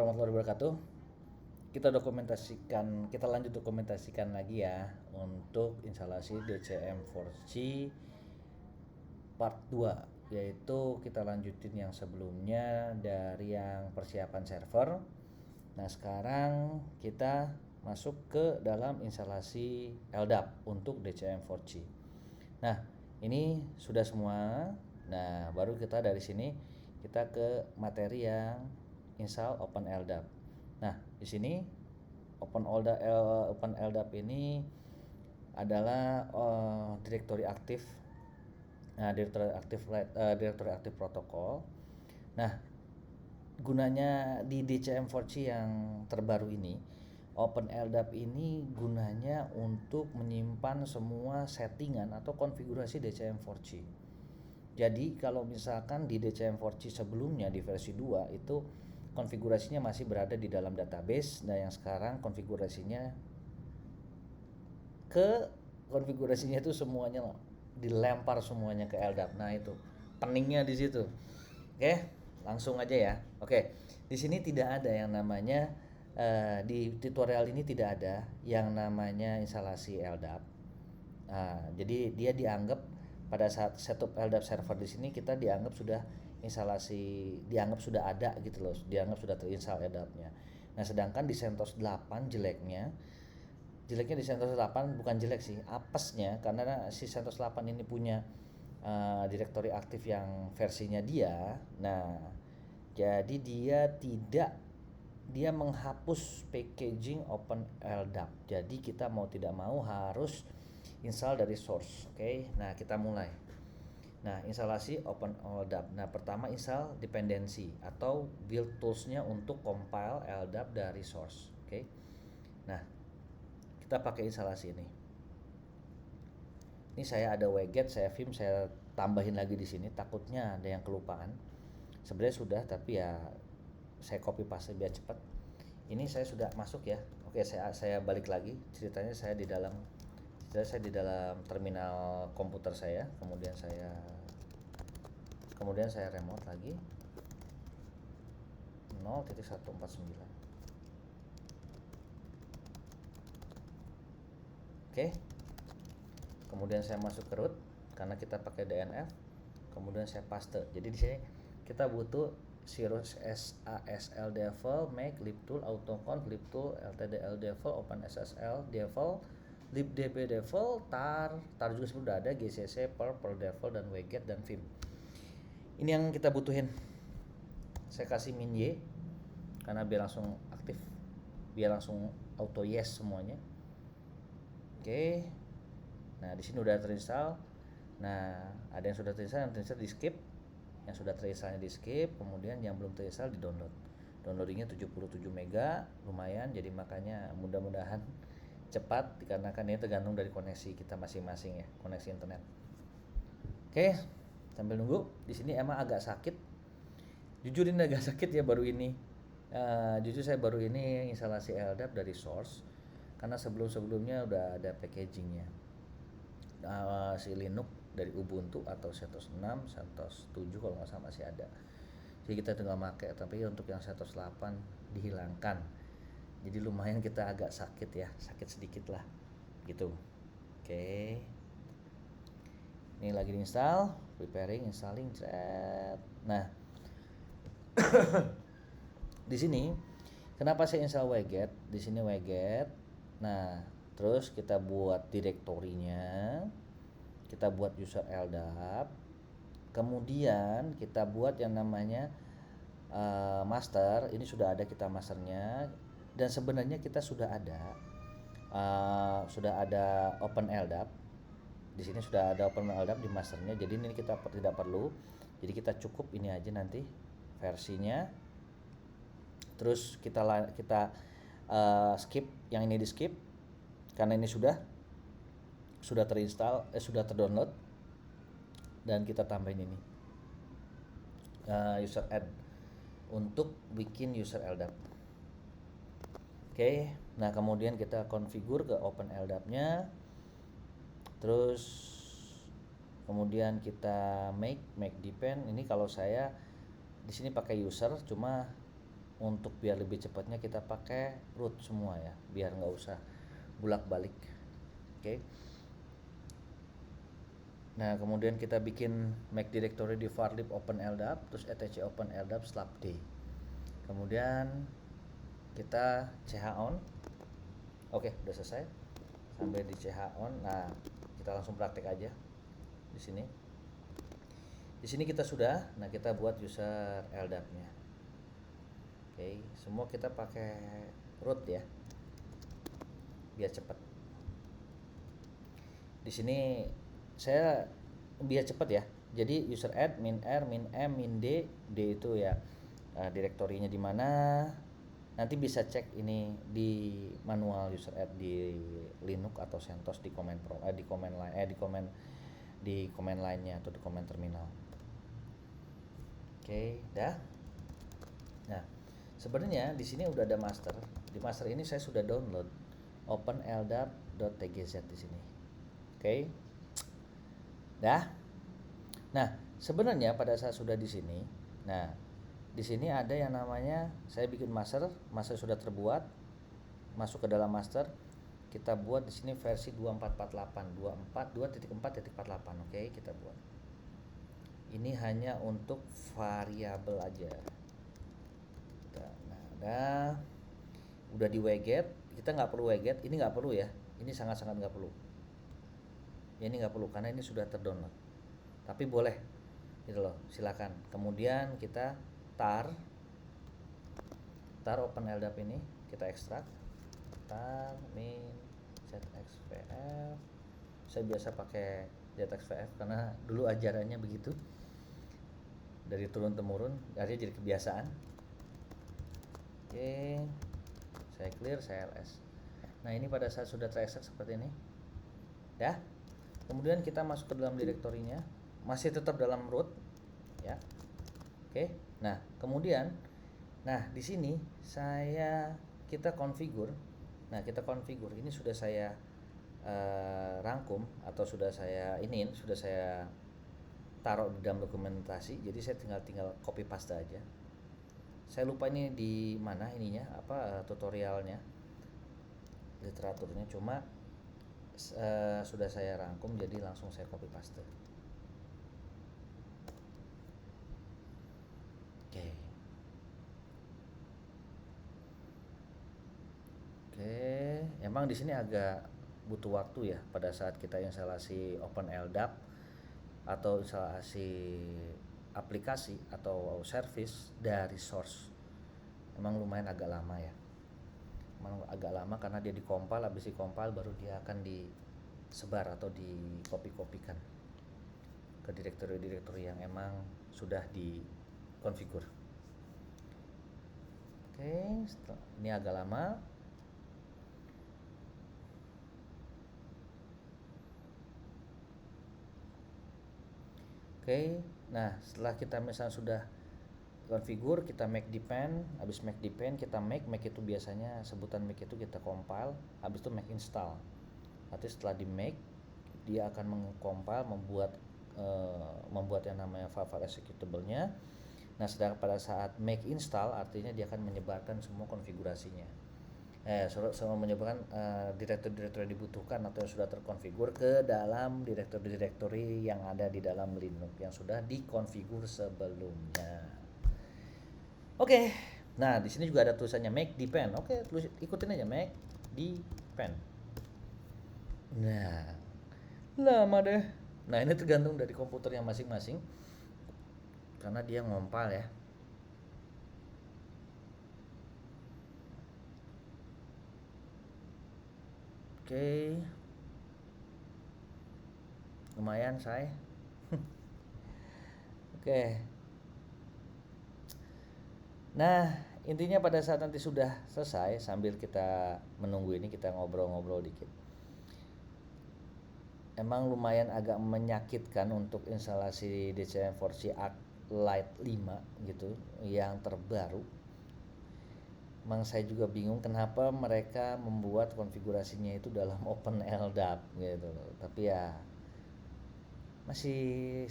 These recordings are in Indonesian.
warahmatullahi wabarakatuh. Kita lanjut dokumentasikan lagi ya untuk instalasi DCM4C part 2, yaitu kita lanjutin yang sebelumnya dari yang persiapan server. Nah, sekarang kita masuk ke dalam instalasi LDAP untuk DCM4C. Nah, ini sudah semua. Nah, baru kita dari sini kita ke materi yang install Open LDAP. Nah, di sini Open LDAP ini adalah direktori aktif. Nah, direktori aktif protokol. Nah, gunanya di DCM4C yang terbaru ini, Open LDAP ini gunanya untuk menyimpan semua settingan atau konfigurasi DCM4C. Jadi kalau misalkan di DCM4C sebelumnya di versi 2 itu konfigurasinya masih berada di dalam database. Nah, yang sekarang konfigurasinya itu semuanya dilempar semuanya ke LDAP. Nah, itu pentingnya di situ. Oke, langsung aja ya. Oke, di sini tidak ada yang namanya di tutorial ini tidak ada yang namanya instalasi LDAP. Nah, jadi dia dianggap pada saat setup LDAP server di sini kita dianggap sudah ada gitu loh, dianggap sudah terinstall LDAP-nya. Nah, sedangkan di CentOS 8 jeleknya di CentOS 8 bukan jelek sih, apesnya, karena si CentOS 8 ini punya direktori aktif yang versinya dia. Nah, jadi dia menghapus packaging Open LDAP. Jadi kita mau tidak mau harus install dari source. Oke. Nah, kita mulai. Nah, instalasi Open LDAP. Nah, pertama install dependency atau build tools-nya untuk compile LDAP dari source. Oke. Nah, kita pakai instalasi ini. Ini saya ada wget, saya vim, saya tambahin lagi di sini, takutnya ada yang kelupaan. Sebenarnya sudah, tapi ya saya copy paste biar cepat. Ini saya sudah masuk ya. Oke, saya balik lagi. Ceritanya saya di dalam terminal komputer saya, kemudian saya remote lagi 0.149. Oke. Kemudian saya masuk ke root karena kita pakai DNF. Kemudian saya paste. Jadi di sini kita butuh SASL devel, make libtool, autoconf, libtool, ltdl devel, openssl devel, libdb devel, tar juga sudah ada, gcc, perl devel, dan wget dan vim. Ini yang kita butuhin. Saya kasih min y karena biar langsung aktif, biar langsung auto yes semuanya. Oke. Nah, di sini udah terinstall. Nah, ada yang sudah terinstall, yang terinstall di skip. Yang sudah terinstallnya di skip, kemudian yang belum terinstall di download. Downloadingnya 77 mega, lumayan. Jadi makanya mudah-mudahan cepat, dikarenakan ini tergantung dari koneksi kita masing-masing ya, koneksi internet. Oke, sambil nunggu. Di sini emang agak sakit. Jujur ini agak sakit ya baru ini. Jujur saya baru ini instalasi LDAP dari source, karena sebelumnya udah ada packagingnya. Si Linux dari Ubuntu atau CentOS 6, CentOS 7 kalau nggak salah masih ada. Jadi kita tinggal pakai, tapi untuk yang CentOS 8 dihilangkan. Jadi lumayan kita agak sakit ya, sakit sedikit lah gitu. Oke. Ini lagi diinstal, preparing, installing, Nah, di sini kenapa saya install wget? Di sini wget. Nah, terus kita buat direktorinya, kita buat user LDAP, kemudian kita buat yang namanya master. Ini sudah ada kita masternya, dan sebenarnya kita sudah ada Open LDAP. Di sini sudah ada Open LDAP di masternya, jadi ini kita tidak perlu. Jadi kita cukup ini aja nanti versinya. Terus kita skip yang ini, di skip karena ini sudah terinstall, sudah terdownload, dan kita tambahin ini user add untuk bikin user LDAP. Oke. Nah, kemudian kita configure ke Open LDAP-nya, terus kemudian kita make depend. Ini kalau saya di sini pakai user, cuma untuk biar lebih cepatnya kita pakai root semua ya, biar nggak usah bolak-balik. Oke. Nah, kemudian kita bikin make directory di varlib open ldap, terus etc open ldap slap d. Kemudian kita ch on. Oke, udah selesai. Sampai di ch on. Nah, kita langsung praktek aja di sini. Di sini kita sudah. Nah, kita buat user ldap-nya. Oke, semua kita pakai root ya, biar cepat. Di sini saya biar cepat ya. Jadi user add min r min m min d, d itu ya direktorinya di mana. Nanti bisa cek ini di manual user add di Linux atau CentOS di command di command line di command line-nya atau di command terminal. Oke, dah. Nah, sebenarnya di sini udah ada master. Di master ini saya sudah download openldap.tgz di sini. Oke. Dah. Nah, sebenarnya pada saat sudah di sini, nah, di sini ada yang namanya saya bikin master sudah terbuat, masuk ke dalam master. Kita buat di sini versi 2448, 2.4.48. Oke, kita buat. Ini hanya untuk variabel aja. Nah, udah di wget, kita nggak perlu wget, ini nggak perlu ya, ini sangat-sangat nggak perlu. Ya, ini nggak perlu karena ini sudah terdownload. Tapi boleh, gitu loh, silakan. Kemudian kita tar open ldap ini kita ekstrak, tar min zxvf. Saya biasa pakai zxvf karena dulu ajarannya begitu, dari turun temurun, akhirnya jadi kebiasaan. Oke, saya clear, saya ls. Nah, ini pada saat sudah terekstrak seperti ini ya. Kemudian kita masuk ke dalam direktorinya, masih tetap dalam root ya. Oke. Nah, kemudian di sini kita configure. Nah, kita configure ini sudah saya rangkum atau sudah saya taruh di dalam dokumentasi. Jadi saya tinggal copy paste aja. Saya lupa ini di mana ininya, tutorialnya, literaturnya, cuma sudah saya rangkum jadi langsung saya copy paste. Oke, emang di sini agak butuh waktu ya pada saat kita instalasi OpenLDAP atau instalasi aplikasi atau service dari source. Emang lumayan agak lama ya. Emang agak lama karena dia dikompil, habis dikompil baru dia akan disebar atau dikopi-kopikan ke direktori-direktori yang emang sudah dikonfigur. Oke, ini agak lama. Oke, nah setelah kita misalnya sudah configure, kita make depend, habis make depend kita make itu biasanya sebutan make itu kita compile, habis itu make install. Nanti setelah di make dia akan mengcompile, membuat yang namanya file executable-nya. Nah, sedang pada saat make install artinya dia akan menyebarkan semua konfigurasinya. Semua menyebarkan direktori-direktori yang dibutuhkan atau yang sudah terkonfigur ke dalam direktori-direktori yang ada di dalam Linux yang sudah dikonfigur sebelumnya. Oke. Nah, di sini juga ada tulisannya make depend. Oke, ikutin aja make depend. Nah, lama deh. Nah, ini tergantung dari komputer yang masing-masing karena dia ngompal ya. Oke. Lumayan saya. Oke. Nah, intinya pada saat nanti sudah selesai, sambil kita menunggu ini kita ngobrol-ngobrol dikit. Emang lumayan agak menyakitkan untuk instalasi DCM4C Arc Lite 5 gitu yang terbaru. Emang saya juga bingung kenapa mereka membuat konfigurasinya itu dalam OpenLDAP gitu. Tapi ya masih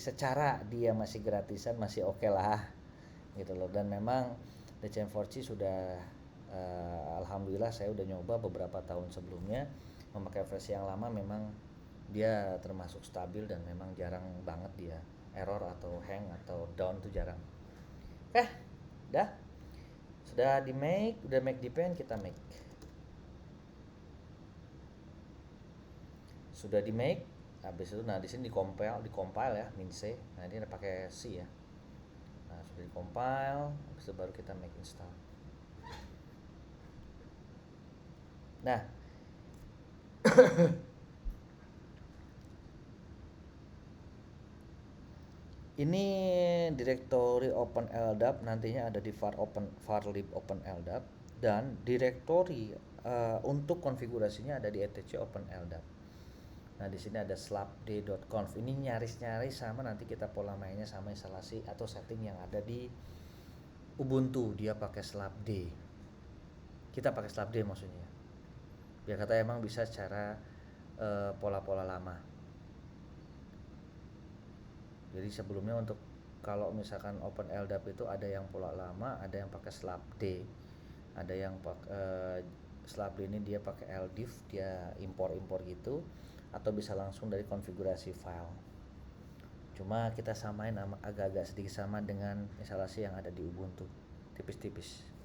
secara dia masih gratisan, masih oke lah gitu loh. Dan memang DCM4C sudah alhamdulillah saya udah nyoba beberapa tahun sebelumnya. Memakai versi yang lama memang dia termasuk stabil dan memang jarang banget dia error atau hang atau down tuh jarang. Dah sudah di make, udah make depend, kita make. Sudah di make, habis itu nah di sini di compile ya, min C. Nah ini udah pakai C ya. Nah sudah di compile, habis itu baru kita make install. Nah ini directory open LDAP nantinya ada di var_lib open LDAP, dan directory untuk konfigurasinya ada di etc open LDAP. Nah di sini ada slapd.conf. Ini nyaris-nyaris sama, nanti kita pola mainnya sama instalasi atau setting yang ada di Ubuntu. Dia pakai slapd, kita pakai slapd maksudnya. Biar kata emang bisa secara pola-pola lama. Jadi sebelumnya untuk kalau misalkan open LDAP itu ada yang pola lama, ada yang pakai slapd, ada yang pakai slapd ini dia pakai ldiv, dia impor gitu, atau bisa langsung dari konfigurasi file. Cuma kita samain agak-agak sedikit sama dengan instalasi yang ada di Ubuntu, tipis-tipis.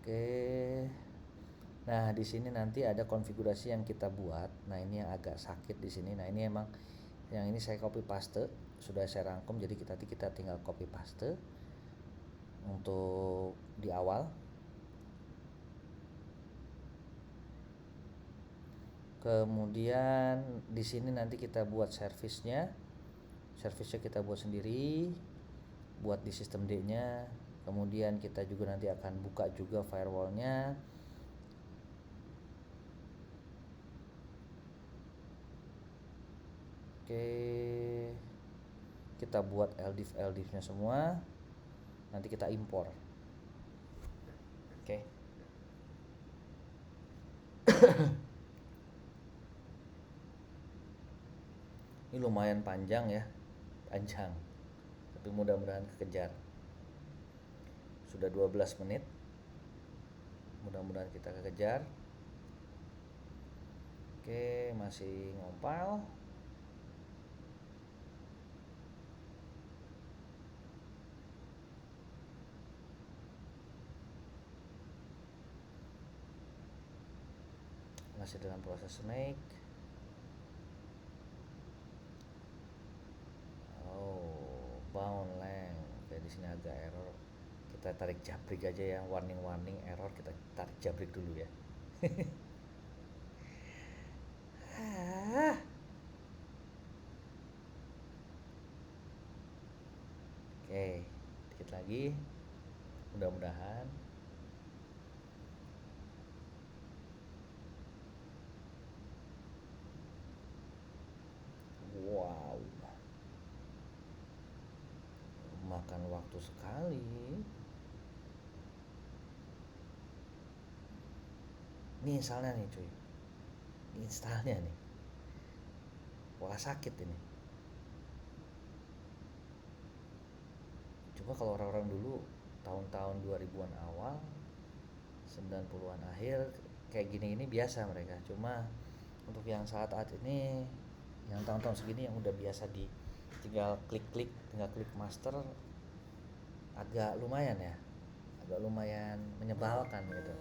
Oke. Nah, di sini nanti ada konfigurasi yang kita buat. Nah, ini yang agak sakit di sini. Nah, ini emang yang ini saya copy paste, sudah saya rangkum, jadi kita tinggal copy paste untuk di awal. Kemudian di sini nanti kita buat servisnya kita buat sendiri, buat di sistem D-nya. Kemudian kita juga nanti akan buka juga firewall-nya. Oke, kita buat LDIV-nya semua, nanti kita impor. Oke. Ini lumayan panjang ya, tapi mudah-mudahan kekejar. Sudah 12 menit, mudah-mudahan kita kekejar. Oke, masih ngompal. Masih dalam proses make. Bound length. Oke, di sini agak error. Kita tarik jabrik aja ya, warning error, kita tarik jabrik dulu ya. Oke, dikit lagi. Mudah-mudahan. Wow, makan waktu sekali. Ini installnya nih cuy, installnya nih, wah sakit ini. Coba kalau orang-orang dulu tahun-tahun 2000-an awal, 90-an akhir kayak gini ini biasa mereka. Cuma untuk yang saat ini, yang tahun-tahun segini yang udah biasa di tinggal klik master, agak lumayan ya, agak lumayan menyebalkan gitu.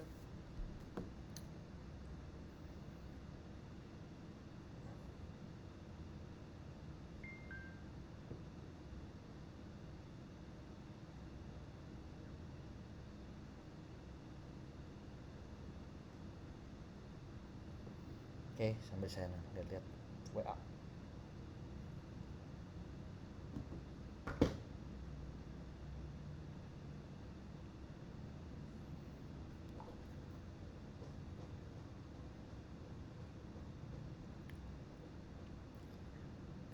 Oke, sambil saya lihat WA.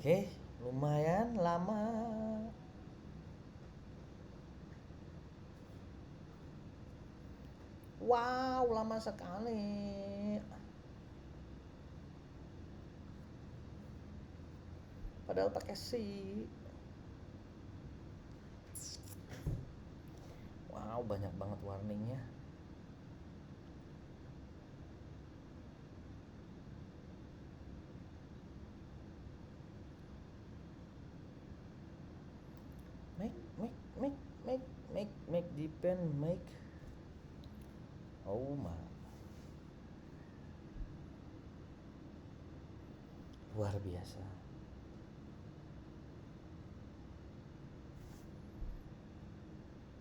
Oke, lumayan lama. Wow, lama sekali. padahal pakai C. Wow, banyak banget warningnya. Make depend make. Oh my, luar biasa.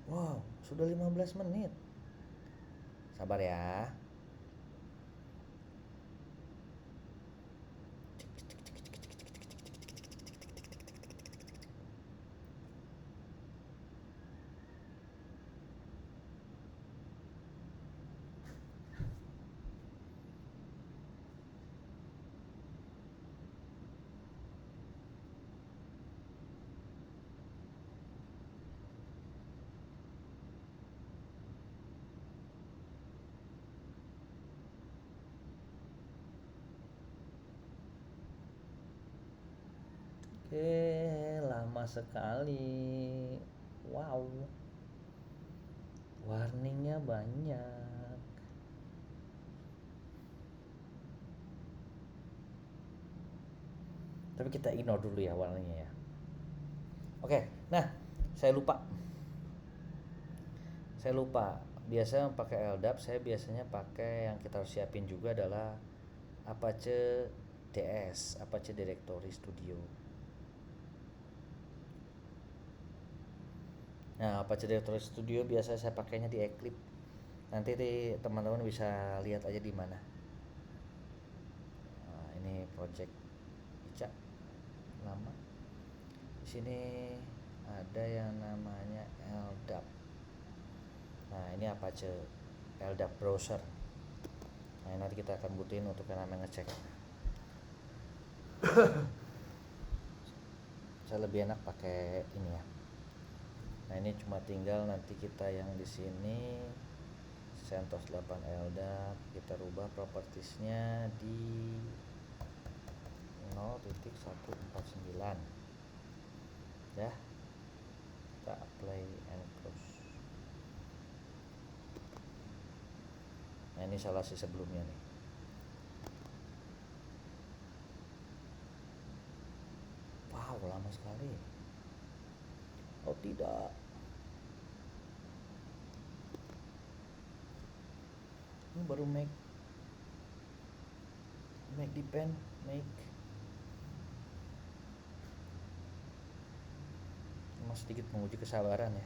Wow, sudah 15 menit. Sabar ya. Oke, lama sekali. Wow, warningnya banyak. Tapi kita ignore dulu ya warningnya ya. Oke, nah saya lupa. Biasanya pakai LDAP, saya biasanya pakai yang kita harus siapin juga adalah Apache DS, Apache Directory Studio. Nah, Apache Directory Studio biasa saya pakainya di Eclipse. Nanti teman-teman bisa lihat aja di mana. Nah, ini project Ica lama. Di sini ada yang namanya LDAP. Nah, ini Apache LDAP browser. Nah, nanti kita akan butuhin untuk yang namanya ngecek. Saya lebih enak pakai ini ya. Nah, ini cuma tinggal nanti kita yang di sini CentOS 8 LDAP kita rubah propertiesnya di 0.149 ya. Kita apply and close. Nah, ini instalasi sebelumnya nih. Wow, lama sekali. Oh tidak. Ini baru make depend make. Mas sedikit menguji kesabaran ya.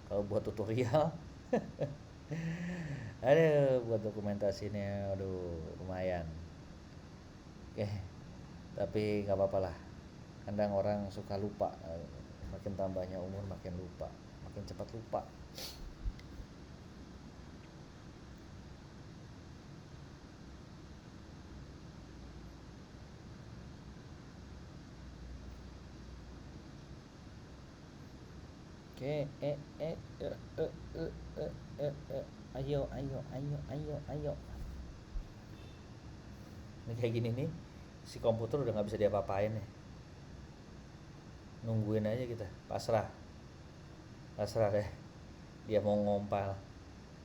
Kalau buat tutorial. Aduh, buat dokumentasinya aduh lumayan. Oke. Tapi nggak apa-apa lah. Kadang orang suka lupa. Makin tambahnya umur makin lupa, makin cepat lupa. Oke, ayo. Ini kayak gini nih, si komputer udah nggak bisa diapa-apain nih. Nungguin aja kita, pasrah deh. Dia mau ngompal,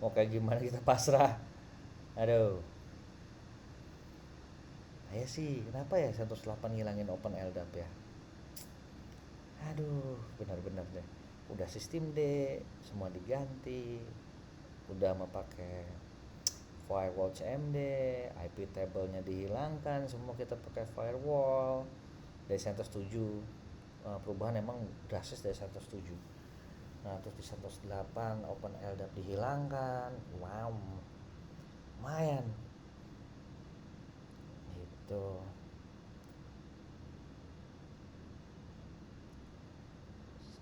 mau kayak gimana kita pasrah. Aduh. Ayo sih, kenapa ya 108 ngilangin Open LDAP ya? Aduh, benar-benar deh. Udah sistem D, semua diganti. Udah mau pakai firewall CMD, IP table-nya dihilangkan, semua kita pakai firewall. Dari CentOS 7 perubahan emang drastis dari CentOS 7. Nah, terus di CentOS 8 Open LDAP dihilangkan. Wow, lumayan gitu.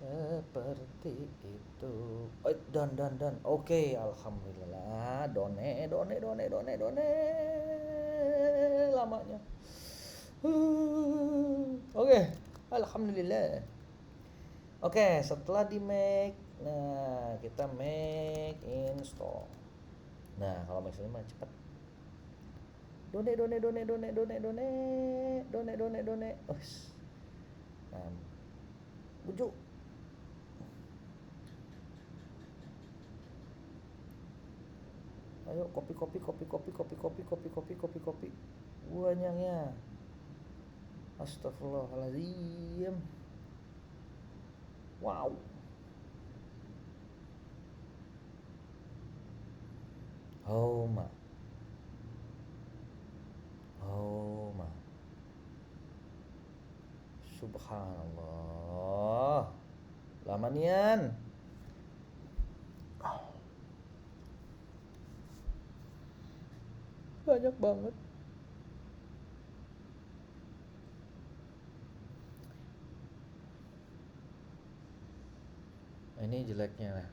Seperti itu. Dan oke, alhamdulillah. Done lamanya. Oke, alhamdulillah. Oke, setelah di make, nah kita make install. Nah, kalau make ini mah cepat. Done. Nah, bujuk. Ayo kopi. Banyaknya. Astagfirullahaladzim. Wow. Homa. Subhanallah. Lama nian. Banyak banget. Ini jeleknya lah.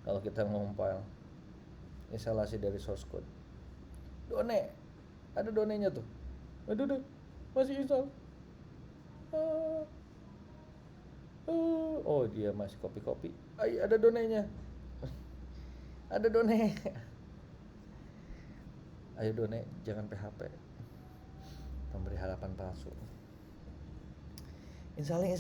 Kalau kita ngompil instalasi dari source code. Done. Ada donenya tuh. Aduh, masih install. Oh, dia masih kopi. Ay, ada donenya. Ada done. Ayo done, jangan PHP. Pemberi harapan palsu. Installing.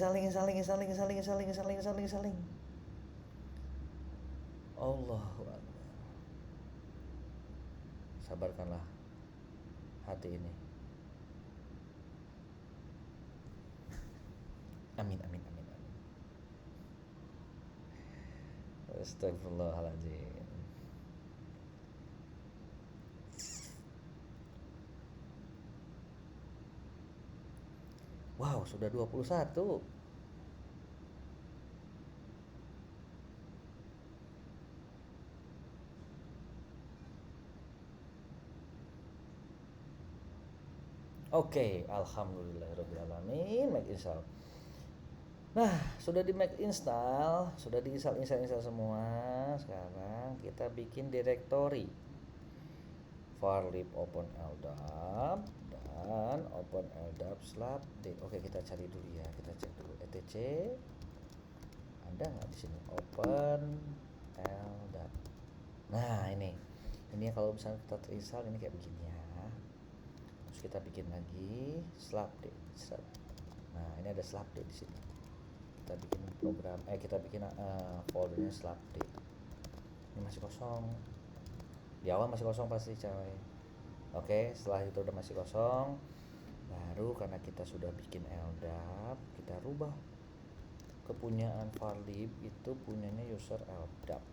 Allahu Akbar. Sabarkanlah hati ini. Amin. Astagfirullahaladzim. Wow, sudah 21. Oke, alhamdulillahirobbilalamin, make install. Nah, sudah di make install, sudah install semua. Sekarang kita bikin directory varlib open ldap dan open ldap slapd. Oke, kita cari dulu ya, kita cek dulu etc. Ada nggak di sini open ldap? Nah, ini kalau misalnya kita terinstall ini kayak begini ya. Terus kita bikin lagi slapd. Nah, ini ada slapd di sini. Kita bikin program, kita bikin foldernya slapd. Ini masih kosong. Di awal masih kosong pasti coy. Oke, setelah itu udah masih kosong, baru karena kita sudah bikin ldap, kita rubah kepunyaan varlib itu punyanya user ldap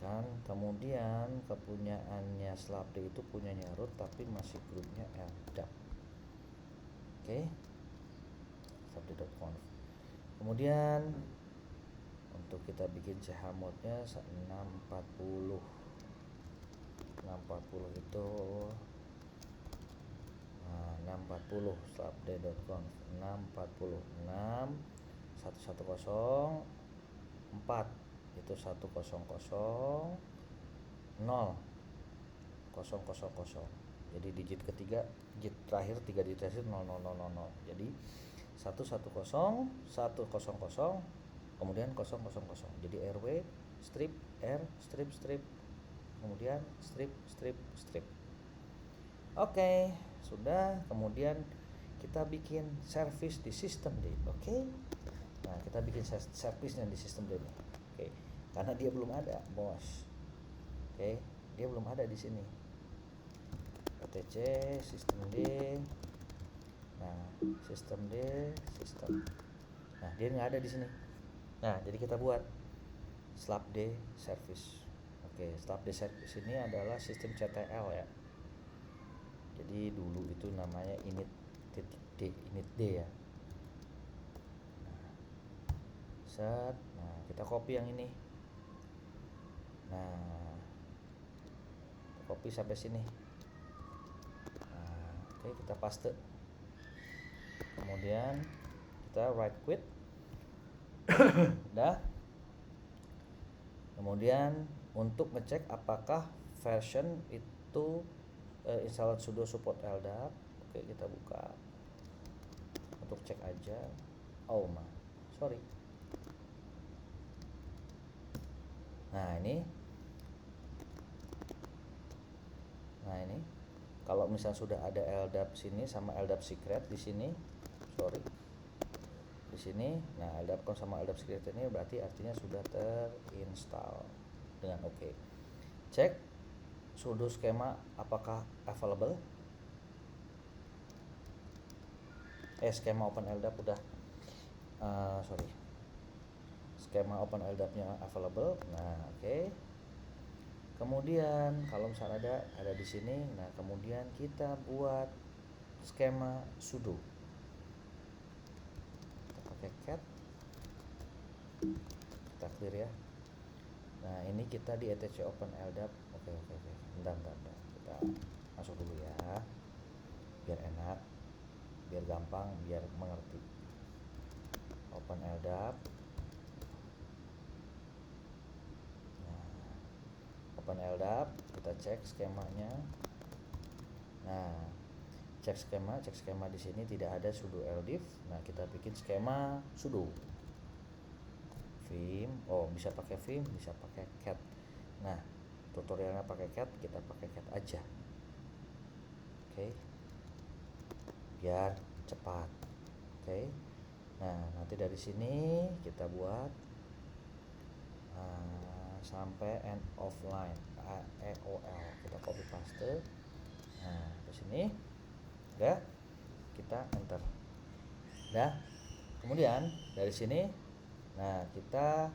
kan, kemudian kepunyaannya slapd itu punyanya root tapi masih grupnya ldap. Oke, slapd.conf. Kemudian untuk kita bikin chmodnya 640 itu 640 slapd.conf 640 110 itu 100 jadi digit ketiga, digit terakhir 3 digit terakhir 00000. Jadi 110 kemudian 000, jadi rw strip r strip kemudian strip. Oke, sudah. Kemudian kita bikin service di sistem D. Oke. Nah, kita bikin service-nya di sistem D nih. Oke. Karena dia belum ada, bos. Oke, dia belum ada di sini. etc sistem D. Nah, sistem D, sistem. Nah, dia nggak ada di sini. Nah, jadi kita buat slapd service. Oke, slapd service ini adalah sistem CTL ya. Jadi dulu itu namanya init D ya. Nah, kita copy yang ini. Nah, copy sampai sini. Nah, oke, kita paste. Kemudian kita right quit. Udah. Kemudian untuk ngecek apakah version itu install sudo support ldap. Oke, kita buka untuk cek aja. Sorry. Nah, ini kalau misal sudah ada ldap sini sama ldap secret di sini, sorry, di sini. Nah, LDAP conf sama LDAP script ini berarti artinya sudah terinstall dengan oke. Cek sudo skema apakah available. Skema open LDAP udah skema open LDAP-nya available. Nah, oke. Kemudian kalau misalnya ada di sini, nah kemudian kita buat skema sudo. Kita pakai cat, kita clear ya. Nah, ini kita di etc open LDAP. Oke. Bentar. Kita masuk dulu ya, biar enak, biar gampang, biar mengerti. Open LDAP. Open LDAP, kita cek skemanya. Nah, cek skema di sini tidak ada sudo ldiff. Nah, kita bikin skema sudo vim. Bisa pakai vim, bisa pakai cat. Nah, tutorialnya pakai cat, kita pakai cat aja. Oke. Biar cepat. Oke. Nah, nanti dari sini kita buat sampai end of line EOL, kita copy paste. Nah, ke sini udah, kita enter. Udah. Kemudian dari sini, nah kita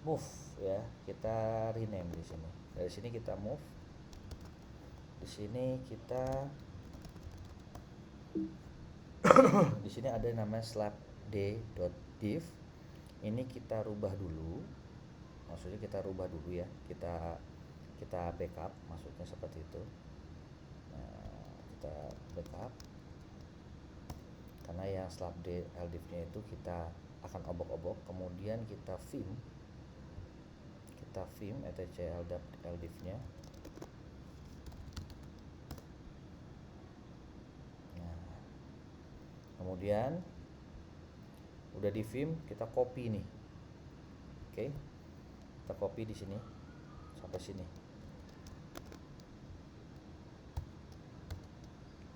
move ya, kita rename di sini. Dari sini kita move. Di sini kita di sini ada namanya slapd.div. Ini kita rubah dulu. Maksudnya kita rubah dulu ya. Kita backup, maksudnya seperti itu. Nah, kita backup. Karena yang slapd ldiff-nya itu kita akan obok-obok, kemudian kita vim etc ldiff-nya. Nah, kemudian udah di vim, kita copy nih. Oke. Kita copy di sini sampai sini.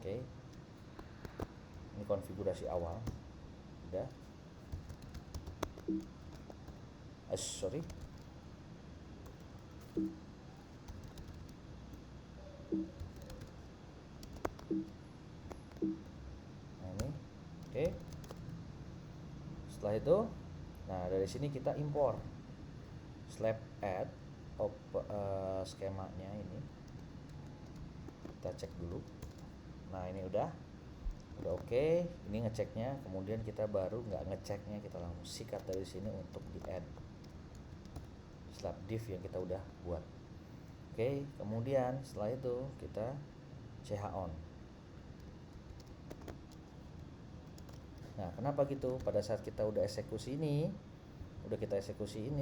Oke. Ini konfigurasi awal. Udah. Sorry. Nah, ini. Oke. Setelah itu, nah dari sini kita impor slap add skemanya ini. Kita cek dulu. Nah, ini udah oke. Ini ngeceknya, kemudian kita baru nggak ngeceknya, kita langsung sikat dari sini untuk di add slap div yang kita udah buat. Oke, kemudian setelah itu kita ch on. Nah, kenapa gitu? Pada saat kita udah eksekusi ini,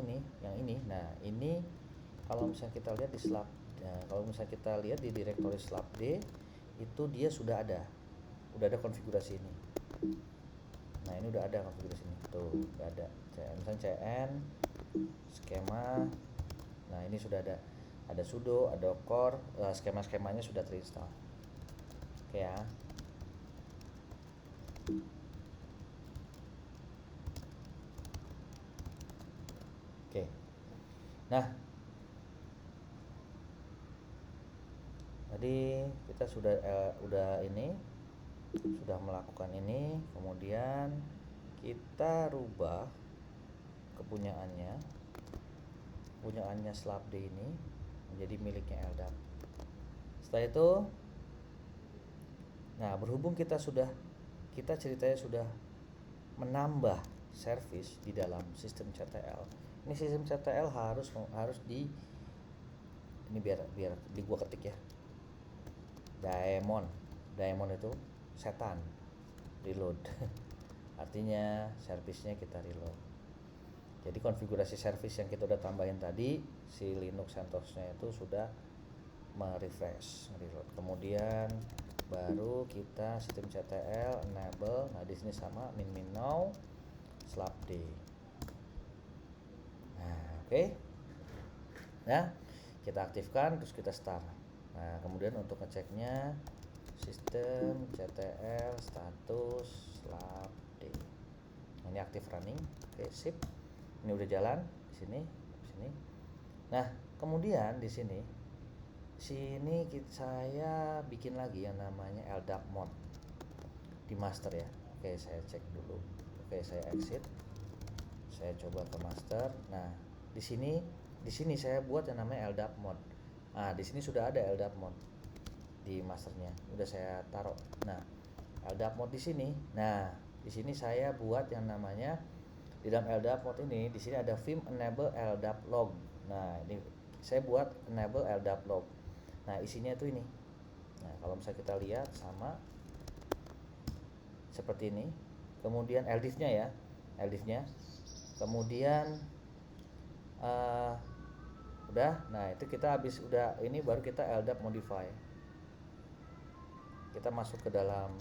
nih, yang ini. Nah, ini kalau misalnya kita lihat di slap, kalau misalnya kita lihat di directory slapd itu dia sudah ada konfigurasi ini. Nah, ini udah ada konfigurasi ini. Tuh, udah ada. Misalnya cn skema. Nah, ini sudah ada sudo, ada core, skema-skemanya sudah terinstall. Oke ya. Oke. Nah, tadi kita sudah melakukan ini, kemudian kita rubah kepunyaannya slapd ini menjadi miliknya LDAP. Setelah itu, nah berhubung kita ceritanya sudah menambah service di dalam sistem CTL. Ini sistem CTL harus di ini biar di gua ketik ya. Daemon itu setan reload. Artinya servisnya kita reload. Jadi konfigurasi service yang kita udah tambahin tadi, si Linux CentOS-nya itu sudah merefresh, reload. Kemudian baru kita sistem CTL enable. Nah, di sini sama min now slapd. Nah, oke. Nah, kita aktifkan, terus kita start. Nah, kemudian untuk ngeceknya sistem CTL status slapd. Nah, ini ini aktif running. Oke, sip. Ini udah jalan di sini. Nah, kemudian di sini saya bikin lagi yang namanya LDAP mode di master ya. Oke, saya cek dulu. Oke, saya exit. Saya coba ke master. Nah, di sini saya buat yang namanya LDAP mode. Nah, di sini sudah ada LDAP mode di masternya. Udah saya taruh. Nah, LDAP mode di sini. Nah, di sini saya buat yang namanya di dalam LDAP mode ini, di sini ada Vim enable LDAP log. Nah, ini saya buat enable LDAP log. Nah, isinya itu ini. Nah, kalau misalnya kita lihat sama seperti ini. Kemudian LDIF-nya ya, LDIF-nya. Kemudian udah. Nah, itu kita habis udah ini baru kita LDAP modify. Kita masuk ke dalam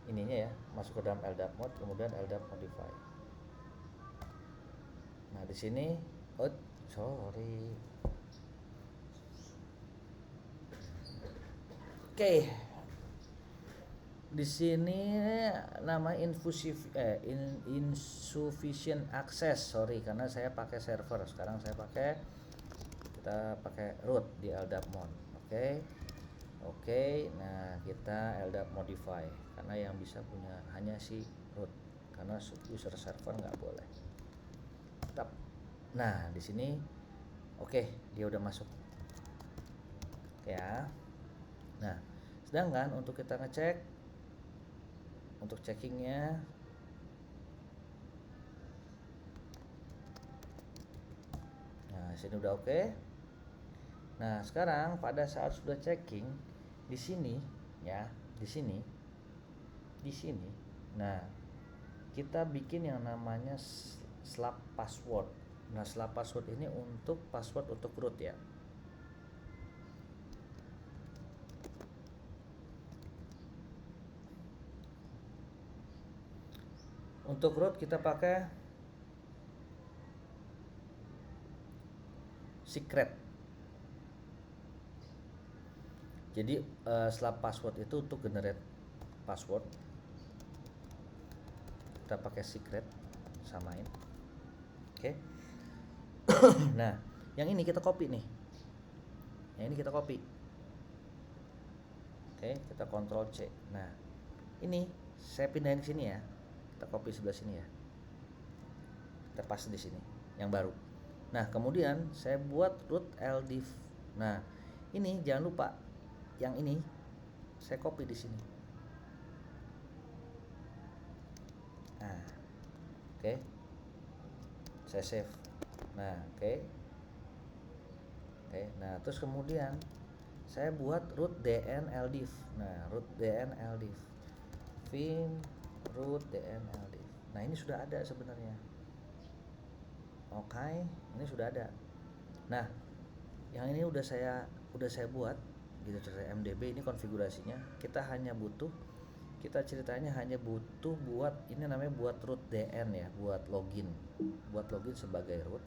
ininya ya, masuk ke dalam LDAP mode, kemudian LDAP modify. Nah, di sini Oke. Di sini nama insufficient access, karena saya pakai server. Sekarang kita pakai root di LDAP mode. Oke. Nah, kita LDAP modify karena yang bisa punya hanya si root, karena user server nggak boleh. Nah, di sini dia udah masuk ya. Nah, sedangkan untuk kita ngecek, untuk checkingnya, nah sini udah oke. Nah, sekarang pada saat sudah checking di sini ya, di sini. Nah, kita bikin yang namanya slap password. Nah, slap password ini untuk password untuk root ya. Untuk root kita pakai secret. Jadi slap password itu untuk generate password. Kita pakai secret, samain. Oke. Nah, yang ini kita copy nih. Oke, kita Ctrl C. Nah, ini saya pindahin ke sini ya. Kita copy sebelah sini ya. Kita paste di sini yang baru. Nah, kemudian saya buat root LDIF. Nah, ini jangan lupa yang ini saya copy di sini. Nah, oke. Saya save. Nah, oke. Nah, terus kemudian saya buat root dn LDIF. Nah, root dn LDIF. Vim root dn LDIF. Nah, ini sudah ada sebenarnya. Oke, ini sudah ada. Nah, yang ini udah saya buat gitu, saya MDB ini konfigurasinya. Kita ceritanya hanya butuh buat ini namanya buat root DN ya, buat login sebagai root.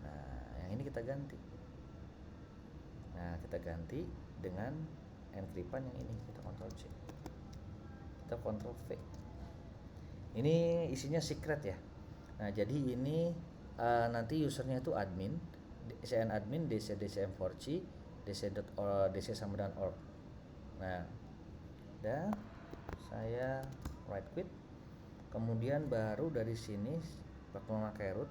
Nah, yang ini kita ganti. Nah, kita ganti dengan encryptan yang ini, kita Ctrl C. Kita Ctrl V. Ini isinya secret ya. Nah, jadi ini nanti usernya itu admin, cn admin dcm4c dc sama dengan org. Nah, dan saya right quit, kemudian baru dari sini waktu memakai root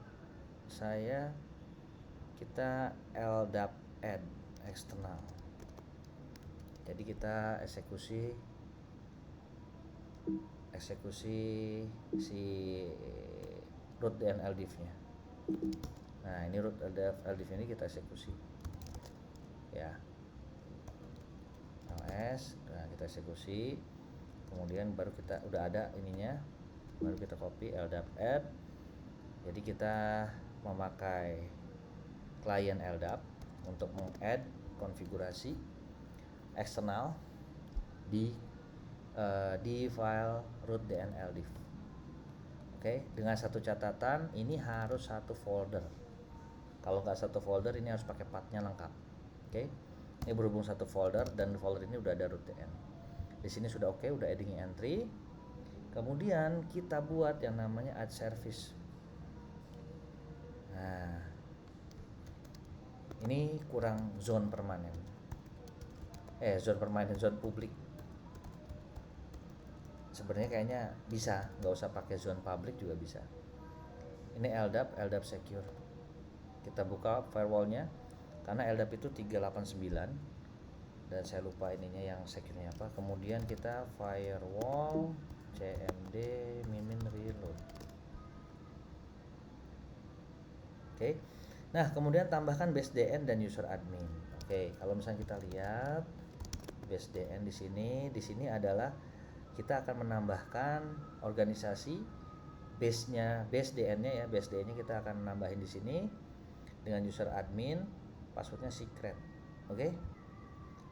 kita LDAP add external. Jadi kita eksekusi si root dan LDIF nya. Nah, ini root LDIF ini kita eksekusi ya, ls. Nah, kita eksekusi, kemudian baru kita udah ada ininya, baru kita copy LDAP add. Jadi kita memakai klien LDAP untuk meng-add konfigurasi eksternal di file root dn LDIF. Oke, dengan satu catatan, ini harus satu folder. Kalau nggak satu folder, ini harus pakai pathnya lengkap. Oke, ini berhubung satu folder, dan folder ini udah ada root dn. Di sini sudah oke, udah adding entry. Kemudian kita buat yang namanya add service. Nah, ini kurang zone permanen. Zone publik. Sebenarnya kayaknya bisa, nggak usah pakai zone public juga bisa. Ini LDAP secure. Kita buka firewallnya, karena LDAP itu 389 dan saya lupa ininya yang secure-nya apa. Kemudian kita firewall cmd mimin reload. Oke. Nah, kemudian tambahkan BSDN dan user admin. Oke, kalau misalnya kita lihat BSDN di sini adalah kita akan menambahkan organisasi base-nya, BSDN-nya ya, BSDN-nya kita akan nambahin di sini dengan user admin, passwordnya secret. Oke.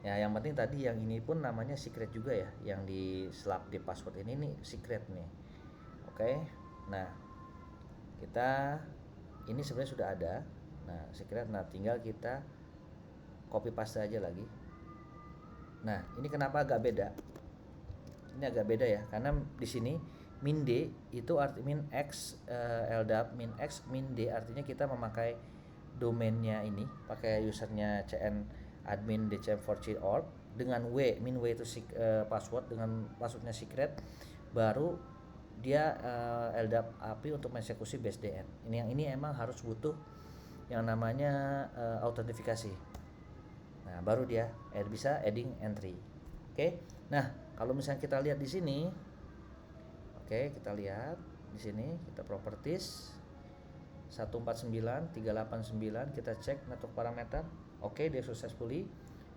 Ya, yang penting tadi yang ini pun namanya secret juga ya, yang di slap di password ini nih secret nih. Oke. Nah, kita ini sebenarnya sudah ada. Nah, secret. Nah, tinggal kita copy paste aja lagi. Nah, ini kenapa agak beda? Ini agak beda ya, karena di sini min d itu arti min x LDAP min x min d artinya kita memakai domainnya ini, pakai usernya cn admin dcm4c.org dengan min w itu password dengan passwordnya secret, baru dia LDAP API untuk mengeksekusi BSDN. Ini emang harus butuh yang namanya autentifikasi. Nah, baru dia bisa adding entry. Oke. Nah, kalau misalnya kita lihat di sini, oke, kita lihat di sini, kita properties 149.389, kita cek network parameter, oke, dia successfully.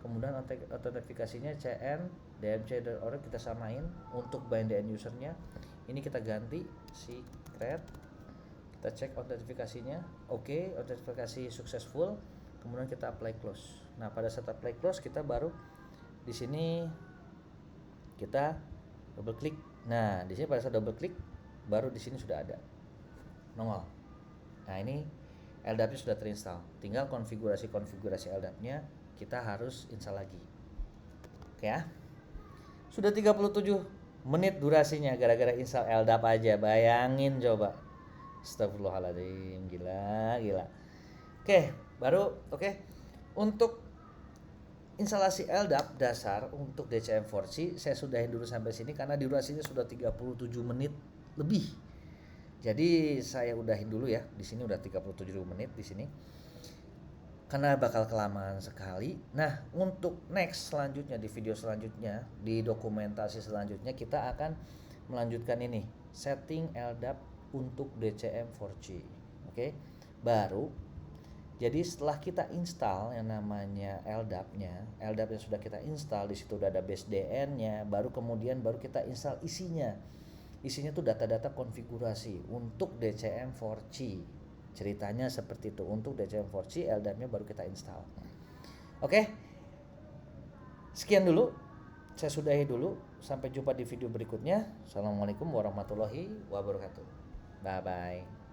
Kemudian autentifikasinya cn dmc.org kita samain untuk bind end usernya. Ini kita ganti secret. Kita cek autentifikasinya, oke, autentifikasi successful. Kemudian kita apply close. Nah, pada saat apply close kita baru di sini kita double klik. Nah, di sini pada saat double klik baru di sini sudah ada nongol. Nah, ini LDAP-nya sudah terinstall. Tinggal konfigurasi LDAP-nya kita harus install lagi. Oke ya. Sudah 37 menit durasinya gara-gara install LDAP aja. Bayangin coba. Astagfirullahaladzim, gila. Oke. Untuk instalasi LDAP dasar untuk DCM4C saya sudahin dulu sampai sini karena durasinya sudah 37 menit lebih. Jadi saya udahin dulu ya. Di sini udah 37 menit di sini. Karena bakal kelamaan sekali. Nah, untuk next selanjutnya di video selanjutnya, di dokumentasi selanjutnya kita akan melanjutkan ini, setting LDAP untuk DCM4C. Oke. Baru jadi setelah kita install yang namanya LDAP-nya yang sudah kita install, di situ udah ada BSDN-nya, baru kita install isinya. Isinya tuh data-data konfigurasi untuk DCM4C. Ceritanya seperti itu, untuk DCM4C LDAP-nya baru kita install. Oke. Sekian dulu. Saya sudahi dulu. Sampai jumpa di video berikutnya. Assalamualaikum warahmatullahi wabarakatuh. Bye bye.